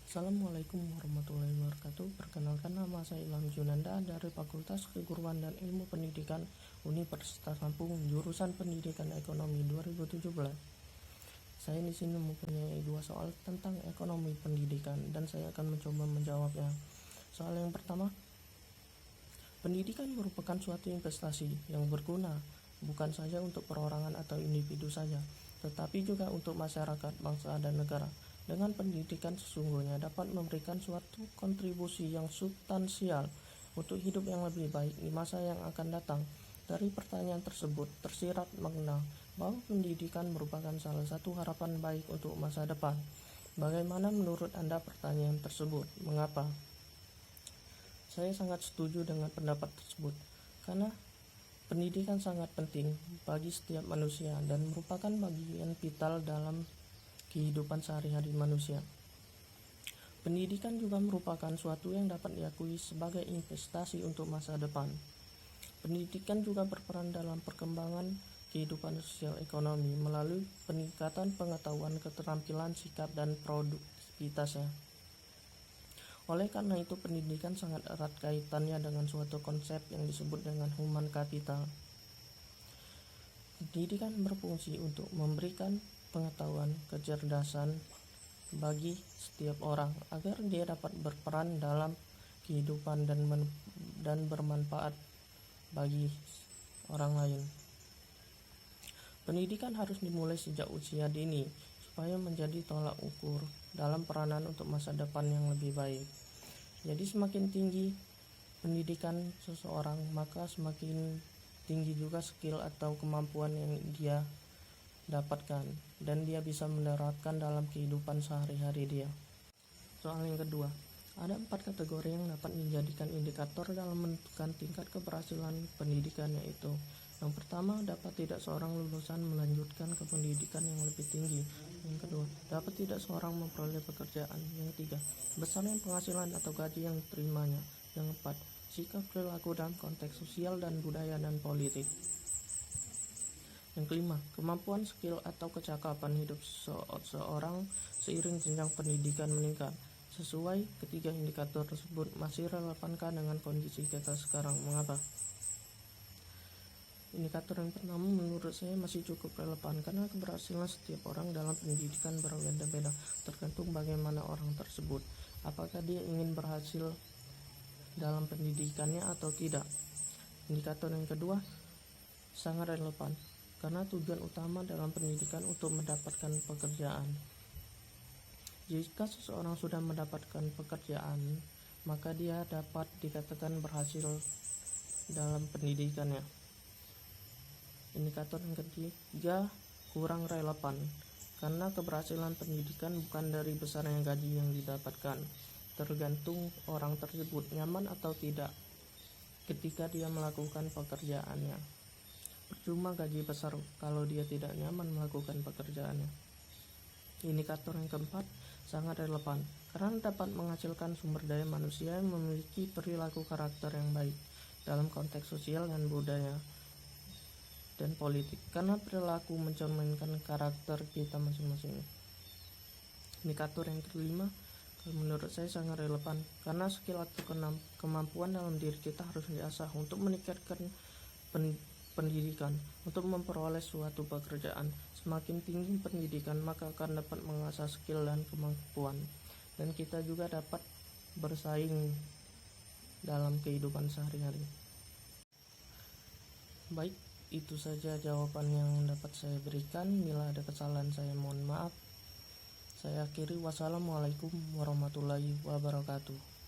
Assalamualaikum warahmatullahi wabarakatuh. Perkenalkan, nama saya Ilham Junanda dari Fakultas Keguruan dan Ilmu Pendidikan Universitas Lampung, jurusan Pendidikan Ekonomi 2017. Saya di sini mempunyai 2 soal tentang ekonomi pendidikan dan saya akan mencoba menjawabnya. Soal yang pertama, pendidikan merupakan suatu investasi yang berguna bukan saja untuk perorangan atau individu saja, tetapi juga untuk masyarakat, bangsa, dan negara. Dengan pendidikan sesungguhnya dapat memberikan suatu kontribusi yang substansial untuk hidup yang lebih baik di masa yang akan datang. Dari pertanyaan tersebut tersirat makna bahwa pendidikan merupakan salah satu harapan baik untuk masa depan. Bagaimana menurut Anda pertanyaan tersebut? Mengapa? Saya sangat setuju dengan pendapat tersebut, karena pendidikan sangat penting bagi setiap manusia dan merupakan bagian vital dalam kehidupan sehari-hari manusia. Pendidikan juga merupakan suatu yang dapat diakui sebagai investasi untuk masa depan. Pendidikan juga berperan dalam perkembangan kehidupan sosial ekonomi melalui peningkatan pengetahuan, keterampilan, sikap, dan produktivitasnya. Oleh karena itu, pendidikan sangat erat kaitannya dengan suatu konsep yang disebut dengan human capital. Pendidikan berfungsi untuk memberikan pengetahuan, kecerdasan bagi setiap orang agar dia dapat berperan dalam kehidupan dan bermanfaat bagi orang lain. Pendidikan harus dimulai sejak usia dini supaya menjadi tolak ukur dalam peranan untuk masa depan yang lebih baik. Jadi semakin tinggi pendidikan seseorang, maka semakin tinggi juga skill atau kemampuan yang dia dapatkan dan dia bisa menerapkan dalam kehidupan sehari-hari dia. Soal yang kedua, ada 4 kategori yang dapat dijadikan indikator dalam menentukan tingkat keberhasilan pendidikan, yaitu yang pertama, dapat tidak seorang lulusan melanjutkan ke pendidikan yang lebih tinggi. Yang kedua, dapat tidak seorang memperoleh pekerjaan. Yang ketiga, besarnya penghasilan atau gaji yang diterimanya. Yang keempat, sikap perilaku dalam konteks sosial dan budaya dan politik. Yang kelima, kemampuan, skill, atau kecakapan hidup seorang seiring jenjang pendidikan meningkat. Sesuai ketiga indikator tersebut, masih relevankah dengan kondisi kita sekarang? Mengapa? Indikator yang pertama menurut saya masih cukup relevan karena keberhasilan setiap orang dalam pendidikan berbeda-beda, tergantung bagaimana orang tersebut. Apakah dia ingin berhasil dalam pendidikannya atau tidak? Indikator yang kedua sangat relevan karena tujuan utama dalam pendidikan untuk mendapatkan pekerjaan. Jika seseorang sudah mendapatkan pekerjaan, maka dia dapat dikatakan berhasil dalam pendidikannya. Indikator yang ketiga kurang relevan karena keberhasilan pendidikan bukan dari besarnya gaji yang didapatkan, tergantung orang tersebut nyaman atau tidak ketika dia melakukan pekerjaannya. Percuma gaji besar kalau dia tidak nyaman melakukan pekerjaannya. Indikator yang keempat sangat relevan karena dapat menghasilkan sumber daya manusia yang memiliki perilaku karakter yang baik dalam konteks sosial dan budaya dan politik, karena perilaku mencerminkan karakter kita masing-masing. Indikator yang kelima menurut saya sangat relevan karena skill atau kemampuan dalam diri kita harus diasah untuk meningkatkan pendidikan untuk memperoleh suatu pekerjaan. Semakin tinggi pendidikan, maka akan dapat mengasah skill dan kemampuan, dan kita juga dapat bersaing dalam kehidupan sehari-hari. Baik, itu saja jawaban yang dapat saya berikan. Bila ada kesalahan, saya mohon maaf. Saya akhiri. Wassalamualaikum warahmatullahi wabarakatuh.